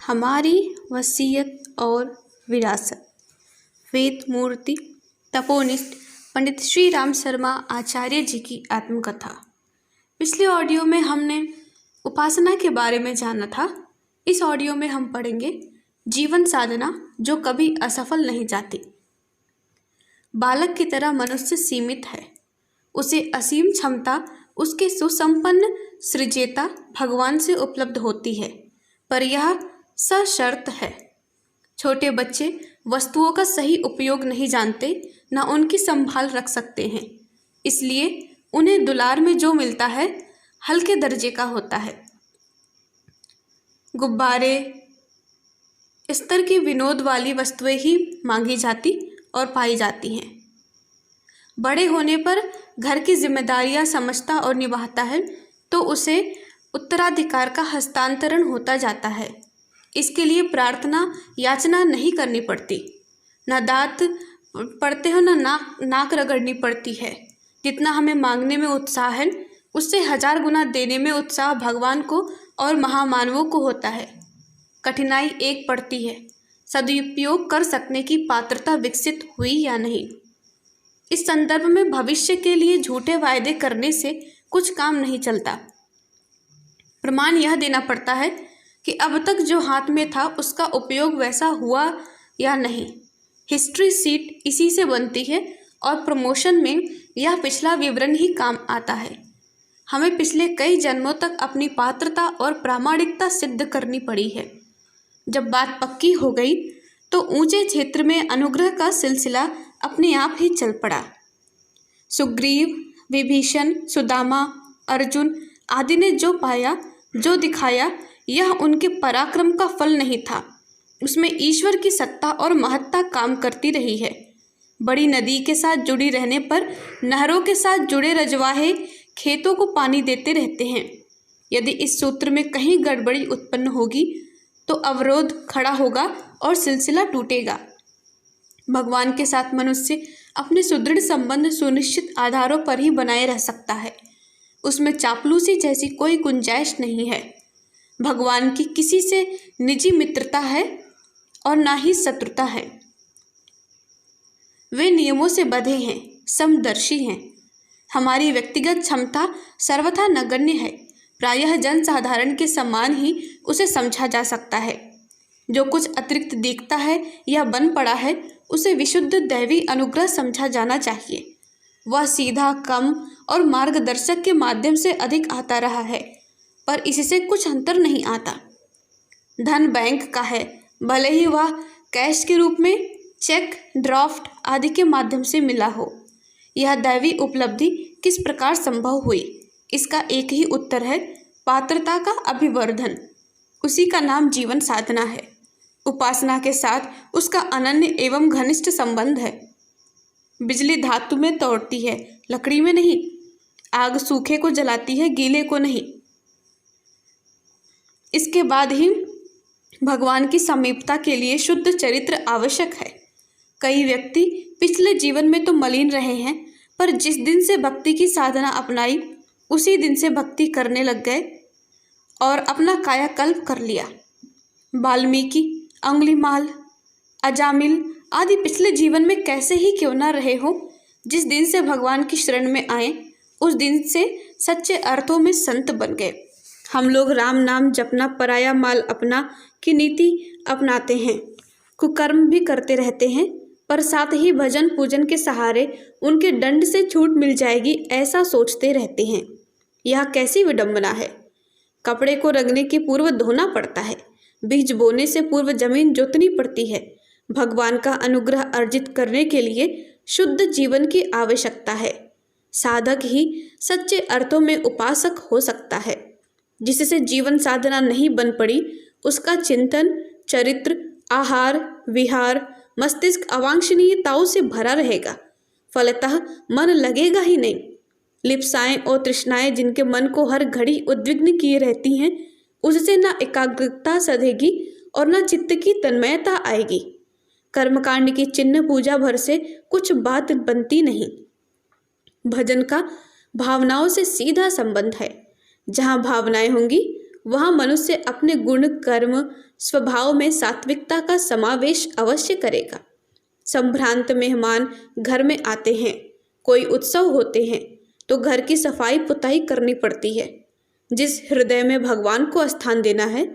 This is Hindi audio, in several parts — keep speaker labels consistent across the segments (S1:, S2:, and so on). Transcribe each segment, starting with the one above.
S1: हमारी वसीयत और विरासत। वेद मूर्ति तपोनिष्ठ पंडित श्री राम शर्मा आचार्य जी की आत्मकथा। पिछले ऑडियो में हमने उपासना के बारे में जाना था। इस ऑडियो में हम पढ़ेंगे जीवन साधना जो कभी असफल नहीं जाती। बालक की तरह मनुष्य सीमित है, उसे असीम क्षमता उसके सुसंपन्न सृजेता भगवान से उपलब्ध होती है, पर यह सशर्त है। छोटे बच्चे वस्तुओं का सही उपयोग नहीं जानते, न उनकी संभाल रख सकते हैं, इसलिए उन्हें दुलार में जो मिलता है हल्के दर्जे का होता है। गुब्बारे स्तर की विनोद वाली वस्तुएं ही मांगी जाती और पाई जाती हैं। बड़े होने पर घर की जिम्मेदारियां समझता और निभाता है तो उसे उत्तराधिकार का हस्तांतरण होता जाता है। इसके लिए प्रार्थना याचना नहीं करनी पड़ती, न दांत पड़ते हो न नाक रगड़नी पड़ती है। जितना हमें मांगने में उत्साह है उससे 1000 गुना देने में उत्साह भगवान को और महामानवों को होता है। कठिनाई एक पड़ती है, सदुपयोग कर सकने की पात्रता विकसित हुई या नहीं। इस संदर्भ में भविष्य के लिए झूठे वायदे करने से कुछ काम नहीं चलता। प्रमाण यह देना पड़ता है कि अब तक जो हाथ में था उसका उपयोग वैसा हुआ या नहीं। हिस्ट्री सीट इसी से बनती है और प्रमोशन में यह पिछला विवरण ही काम आता है। हमें पिछले कई जन्मों तक अपनी पात्रता और प्रामाणिकता सिद्ध करनी पड़ी है। जब बात पक्की हो गई तो ऊंचे क्षेत्र में अनुग्रह का सिलसिला अपने आप ही चल पड़ा। सुग्रीव, विभीषण, सुदामा, अर्जुन आदि ने जो पाया, जो दिखाया, यह उनके पराक्रम का फल नहीं था, उसमें ईश्वर की सत्ता और महत्ता काम करती रही है। बड़ी नदी के साथ जुड़ी रहने पर नहरों के साथ जुड़े रजवाहे खेतों को पानी देते रहते हैं। यदि इस सूत्र में कहीं गड़बड़ी उत्पन्न होगी तो अवरोध खड़ा होगा और सिलसिला टूटेगा। भगवान के साथ मनुष्य अपने सुदृढ़ संबंध सुनिश्चित आधारों पर ही बनाए रह सकता है, उसमें चापलूसी जैसी कोई गुंजाइश नहीं है। भगवान की किसी से निजी मित्रता है और ना ही शत्रुता है। वे नियमों से बंधे हैं, समदर्शी हैं। हमारी व्यक्तिगत क्षमता सर्वथा नगण्य है, प्रायः जनसाधारण के समान ही उसे समझा जा सकता है। जो कुछ अतिरिक्त दिखता है या बन पड़ा है उसे विशुद्ध दैवी अनुग्रह समझा जाना चाहिए। वह सीधा, कम और मार्गदर्शक के माध्यम से अधिक आता रहा है, पर इससे कुछ अंतर नहीं आता। धन बैंक का है, भले ही वह कैश के रूप में, चेक, ड्राफ्ट आदि के माध्यम से मिला हो। यह दैवी उपलब्धि किस प्रकार संभव हुई? इसका एक ही उत्तर है, पात्रता का अभिवर्धन। उसी का नाम जीवन साधना है। उपासना के साथ उसका अनन्य एवं घनिष्ठ संबंध है। बिजली धातु में तोड़ती है, लकड़ी में नहीं। आग सूखे को जलाती है, गीले को नहीं। इसके बाद ही भगवान की समीपता के लिए शुद्ध चरित्र आवश्यक है। कई व्यक्ति पिछले जीवन में तो मलिन रहे हैं, पर जिस दिन से भक्ति की साधना अपनाई उसी दिन से भक्ति करने लग गए और अपना कायाकल्प कर लिया। वाल्मीकि, अंगुलीमाल, अजामिल आदि पिछले जीवन में कैसे ही क्यों न रहे हो, जिस दिन से भगवान की शरण में आए उस दिन से सच्चे अर्थों में संत बन गए। हम लोग राम नाम जपना पराया माल अपना की नीति अपनाते हैं, कुकर्म भी करते रहते हैं, पर साथ ही भजन पूजन के सहारे उनके दंड से छूट मिल जाएगी ऐसा सोचते रहते हैं। यह कैसी विडंबना है। कपड़े को रंगने के पूर्व धोना पड़ता है, बीज बोने से पूर्व जमीन जोतनी पड़ती है। भगवान का अनुग्रह अर्जित करने के लिए शुद्ध जीवन की आवश्यकता है। साधक ही सच्चे अर्थों में उपासक हो सकता है। जिससे जीवन साधना नहीं बन पड़ी उसका चिंतन, चरित्र, आहार विहार, मस्तिष्क अवांछनीयताओं से भरा रहेगा। फलतः मन लगेगा ही नहीं। लिप्साएं और तृष्णाएं जिनके मन को हर घड़ी उद्विग्न किए रहती हैं, उससे न एकाग्रता सधेगी और न चित्त की तन्मयता आएगी। कर्मकांड की चिन्ह पूजा भर से कुछ बात बनती नहीं। भजन का भावनाओं से सीधा संबंध है। जहाँ भावनाएं होंगी वहाँ मनुष्य अपने गुण कर्म स्वभाव में सात्विकता का समावेश अवश्य करेगा। संभ्रांत मेहमान घर में आते हैं, कोई उत्सव होते हैं तो घर की सफाई पुताई करनी पड़ती है। जिस हृदय में भगवान को स्थान देना है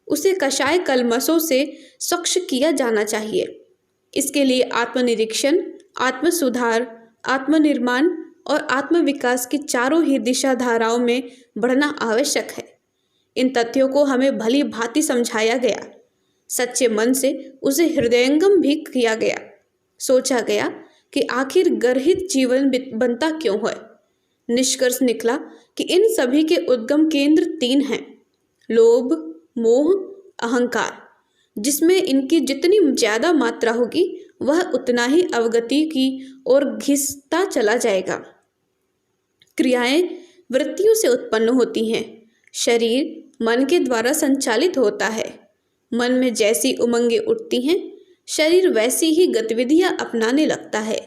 S1: उसे कषाय कलमशों से स्वच्छ किया जाना चाहिए। इसके लिए आत्मनिरीक्षण, आत्म सुधार, आत्मनिर्माण और आत्मविकास की चारों ही दिशा धाराओं में बढ़ना आवश्यक है। इन तथ्यों को हमें भली भांति समझाया गया, सच्चे मन से उसे हृदयंगम भी किया गया। सोचा गया कि आखिर गर्हित जीवन बनता क्यों है। निष्कर्ष निकला कि इन सभी के उद्गम केंद्र 3 हैं: लोभ, मोह, अहंकार। जिसमें इनकी जितनी ज्यादा मात्रा होगी वह उतना ही अवगति की ओर घिसता चला जाएगा। क्रियाएं वृत्तियों से उत्पन्न होती हैं। शरीर मन के द्वारा संचालित होता है। मन में जैसी उमंगें उठती हैं, शरीर वैसी ही गतिविधियां अपनाने लगता है।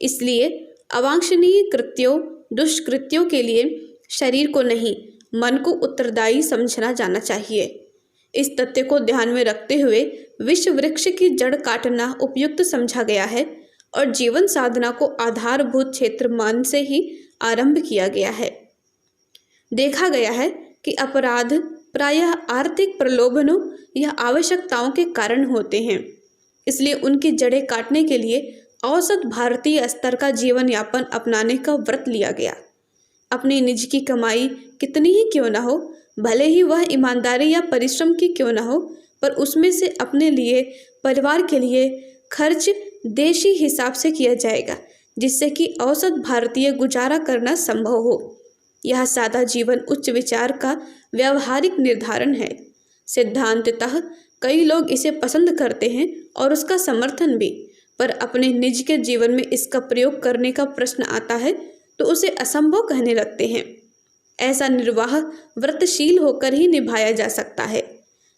S1: इसलिए अवांछनीय कृत्यों, दुष्कृत्यों के लिए शरीर को नहीं, मन को उत्तरदायी समझना जाना चाहिए। इस तथ्य को ध्यान में रखते हुए विश्व वृक्ष की जड़ काटना उपयुक्त समझा गया है और जीवन साधना को आधारभूत क्षेत्र मन से ही आरंभ किया गया है। देखा गया है कि अपराध प्रायः आर्थिक प्रलोभनों या आवश्यकताओं के कारण होते हैं। इसलिए उनकी जड़ें काटने के लिए औसत भारतीय स्तर का जीवन यापन अपनाने का व्रत लिया गया। अपनी निज की कमाई कितनी ही क्यों न हो, भले ही वह ईमानदारी या परिश्रम की क्यों न हो, पर उसमें से अपने लिए, परिवार के लिए खर्च देशी हिसाब से किया जाएगा, जिससे कि औसत भारतीय गुजारा करना संभव हो। यह सादा जीवन उच्च विचार का व्यावहारिक निर्धारण है। सिद्धांततः कई लोग इसे पसंद करते हैं और उसका समर्थन भी, पर अपने निज के जीवन में इसका प्रयोग करने का प्रश्न आता है तो उसे असंभव कहने लगते हैं। ऐसा निर्वाह व्रतशील होकर ही निभाया जा सकता है।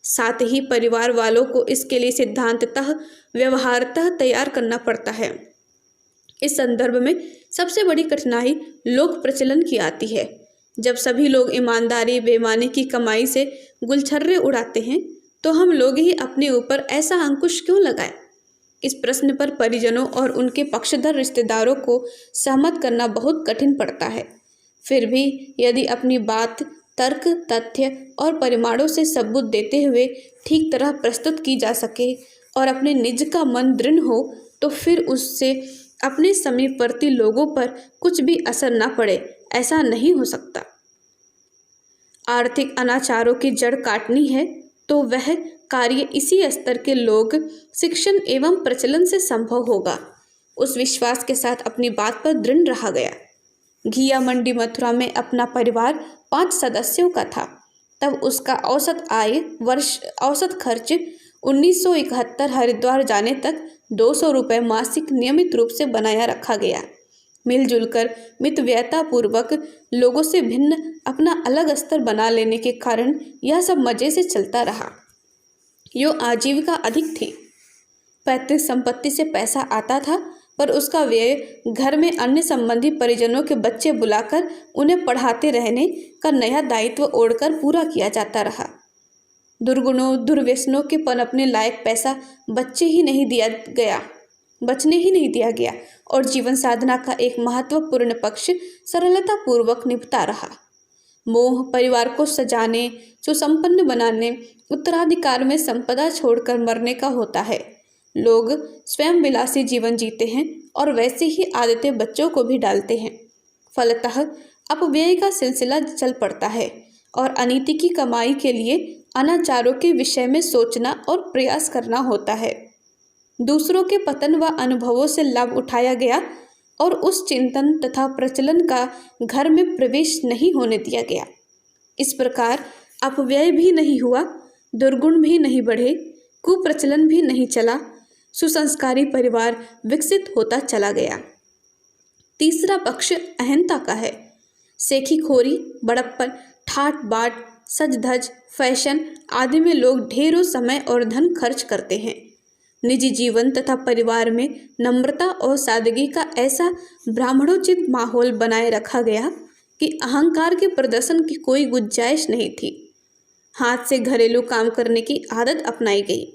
S1: साथ ही परिवार वालों को इसके लिए सिद्धांततः व्यवहारतः तैयार करना पड़ता है। इस संदर्भ में सबसे बड़ी कठिनाई लोक प्रचलन की आती है। जब सभी लोग ईमानदारी बेईमानी की कमाई से गुलछर्रे उड़ाते हैं तो हम लोग ही अपने ऊपर ऐसा अंकुश क्यों लगाएं? इस प्रश्न पर परिजनों और उनके पक्षधर रिश्तेदारों को सहमत करना बहुत कठिन पड़ता है। फिर भी यदि अपनी बात तर्क, तथ्य और परिमाणों से सबूत देते हुए ठीक तरह प्रस्तुत की जा सके और अपने निज का मन दृढ़ हो तो फिर उससे अपने समीपवर्ती लोगों पर कुछ भी असर न पड़े, ऐसा नहीं हो सकता। आर्थिक अनाचारों की जड़ काटनी है तो वह कार्य इसी स्तर के लोग शिक्षण एवं प्रचलन से संभव होगा। उस विश्वास के साथ अपनी बात पर दृढ़ रहा गया। घिया मंडी मथुरा में अपना परिवार 5 सदस्यों का था। तब उसका औसत खर्च 1971 हरिद्वार जाने तक 200 रुपये मासिक नियमित रूप से बनाया रखा गया। मिलजुल कर मितव्ययता पूर्वक लोगों से भिन्न अपना अलग स्तर बना लेने के कारण यह सब मजे से चलता रहा। यो आजीविका अधिक थी। पैतृक संपत्ति से पैसा आता था, पर उसका व्यय घर में अन्य संबंधी परिजनों के बच्चे बुलाकर उन्हें पढ़ाते रहने का नया दायित्व ओढ़कर पूरा किया जाता रहा। दुर्गुणों दुर्व्यसनों के पनपने लायक पैसा बचने ही नहीं दिया गया और जीवन साधना का एक महत्वपूर्ण पक्ष सरलता पूर्वक निभता रहा। मोह परिवार को सजाने, सुसंपन्न बनाने, उत्तराधिकार में संपदा छोड़कर मरने का होता है। लोग स्वयं विलासी जीवन जीते हैं और वैसी ही आदतें बच्चों को भी डालते हैं। फलतः अपव्यय का सिलसिला चल पड़ता है और अनीति की कमाई के लिए अनाचारों के विषय में सोचना और प्रयास करना होता है। दूसरों के पतन व अनुभवों से लाभ उठाया गया और उस चिंतन तथा प्रचलन का घर में प्रवेश नहीं होने दिया गया। इस प्रकार अपव्यय भी नहीं हुआ, दुर्गुण भी नहीं बढ़े, कुप्रचलन भी नहीं चला, सुसंस्कारी परिवार विकसित होता चला गया। तीसरा पक्ष अहंता का है। सेखीखोरी, बड़प्पन, ठाट बाट, सज धज, फैशन आदि में लोग ढेरों समय और धन खर्च करते हैं। निजी जीवन तथा परिवार में नम्रता और सादगी का ऐसा ब्राह्मणोचित माहौल बनाए रखा गया कि अहंकार के प्रदर्शन की कोई गुंजाइश नहीं थी। हाथ से घरेलू काम करने की आदत अपनाई गई।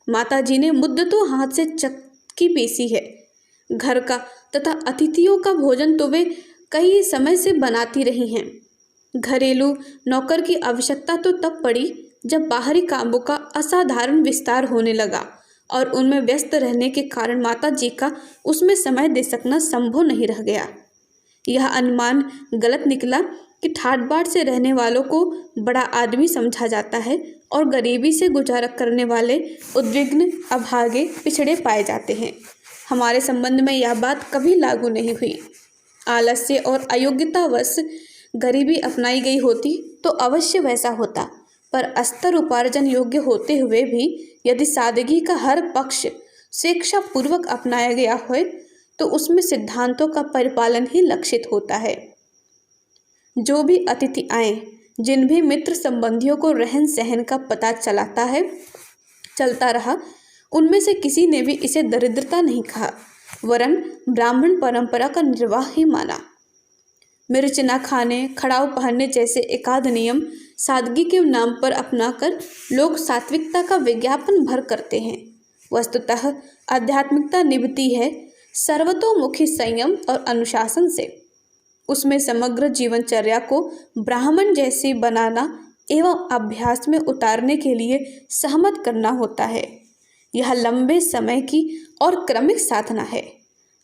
S1: माताजी ने मुद्दतों हाथ से चक्की पीसी है। घर का तथा अतिथियों का भोजन तो वे कई समय से बनाती रही हैं। घरेलू नौकर की आवश्यकता तो तब पड़ी जब बाहरी कामों का असाधारण विस्तार होने लगा और उनमें व्यस्त रहने के कारण माताजी का उसमें समय दे सकना संभव नहीं रह गया। यह अनुमान गलत निकला कि ठाट बाट से रहने वालों को बड़ा आदमी समझा जाता है और गरीबी से गुजारा करने वाले उद्विग्न, अभागे, पिछड़े पाए जाते हैं। हमारे संबंध में यह बात कभी लागू नहीं हुई। आलस्य और अयोग्यतावश गरीबी अपनाई गई होती तो अवश्य वैसा होता, पर अस्तर उपार्जन योग्य होते हुए भी यदि सादगी का हर पक्ष स्वेच्छापूर्वक अपनाया गया हो तो उसमें सिद्धांतों का परिपालन ही लक्षित होता है। जो भी अतिथि आए, जिन भी मित्र संबंधियों को रहन सहन का पता चलता रहा, उनमें से किसी ने भी इसे दरिद्रता नहीं कहा, वरन ब्राह्मण परंपरा का निर्वाह ही माना। मिर्च न खाने, खड़ाऊ पहनने जैसे एकाध नियम सादगी के नाम पर अपनाकर लोग सात्विकता का विज्ञापन भर करते हैं। वस्तुतः आध्यात्मिकता निभती है सर्वतोमुखी संयम और अनुशासन से। उसमें समग्र जीवनचर्या को ब्राह्मण जैसी बनाना एवं अभ्यास में उतारने के लिए सहमत करना होता है। यह लंबे समय की और क्रमिक साधना है।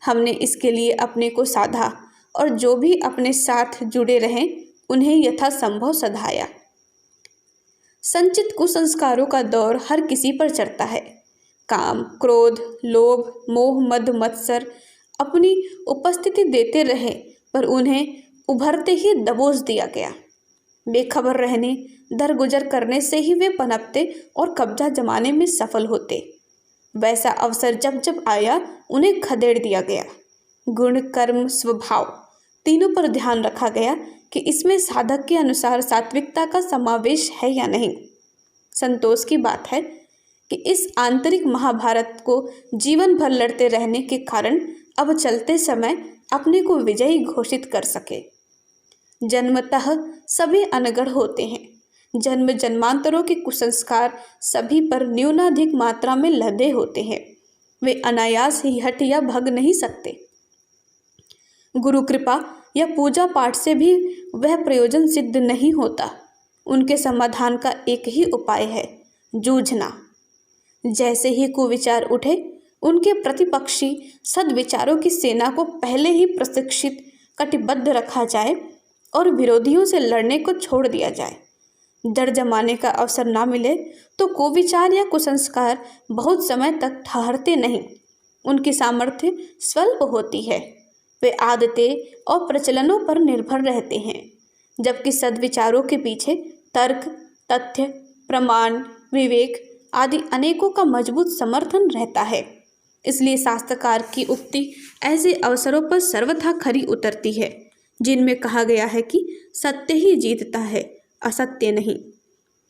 S1: हमने इसके लिए अपने को साधा और जो भी अपने साथ जुड़े रहें उन्हें यथासंभव सधाया। संचित कुसंस्कारों का दौर हर किसी पर चढ़ता है। काम, क्रोध, लोभ, मोह, मद, मत्सर अपनी उपस्थिति देते रहे, पर उन्हें उभरते ही दबोच दिया गया। बेखबर रहने, दरगुजर करने से ही वे पनपते और कब्जा जमाने में सफल होते। वैसा अवसर जब जब आया उन्हें खदेड़ दिया गया। गुण, कर्म, स्वभाव तीनों पर ध्यान रखा गया कि इसमें साधक के अनुसार सात्विकता का समावेश है या नहीं। संतोष की बात है कि इस आंतरिक महाभारत को जीवन भर लड़ते रहने के कारण अब चलते समय अपने को विजयी घोषित कर सके। जन्मतः सभी अनगढ़ होते हैं। जन्म जन्मांतरों के कुसंस्कार सभी पर न्यूनाधिक मात्रा में लदे होते हैं। वे अनायास ही हट या भग नहीं सकते। गुरु कृपा या पूजा पाठ से भी वह प्रयोजन सिद्ध नहीं होता। उनके समाधान का एक ही उपाय है, जूझना। जैसे ही कुविचार उठे, उनके प्रतिपक्षी सद्विचारों की सेना को पहले ही प्रशिक्षित, कटिबद्ध रखा जाए और विरोधियों से लड़ने को छोड़ दिया जाए। डर जमाने का अवसर ना मिले तो कुविचार या कुसंस्कार बहुत समय तक ठहरते नहीं। उनकी सामर्थ्य स्वल्प होती है। वे आदतें और प्रचलनों पर निर्भर रहते हैं, जबकि सद्विचारों के पीछे तर्क, तथ्य, प्रमाण, विवेक आदि अनेकों का मजबूत समर्थन रहता है। इसलिए शास्त्रकार की उक्ति ऐसे अवसरों पर सर्वथा खरी उतरती है, जिनमें कहा गया है कि सत्य ही जीतता है, असत्य नहीं।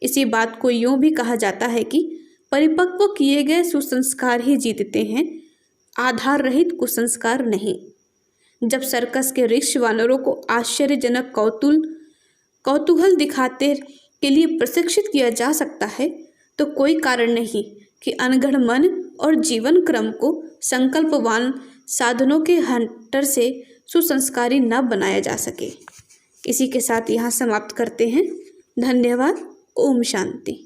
S1: इसी बात को यूँ भी कहा जाता है कि परिपक्व किए गए सुसंस्कार ही जीतते हैं, आधार रहित कुसंस्कार नहीं। जब सर्कस के ऋषि वानरों को आश्चर्यजनक कौतूहल दिखाते के लिए प्रशिक्षित किया जा सकता है, तो कोई कारण नहीं कि अनगढ़ मन और जीवन क्रम को संकल्पवान साधनों के हंटर से सुसंस्कारी न बनाया जा सके। इसी के साथ यहाँ समाप्त करते हैं। धन्यवाद। ओम शांति।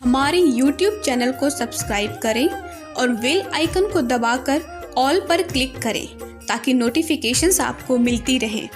S1: हमारे YouTube चैनल को सब्सक्राइब करें और बेल आइकन को दबाकर ऑल पर क्लिक करें ताकि नोटिफिकेशंस आपको मिलती रहें।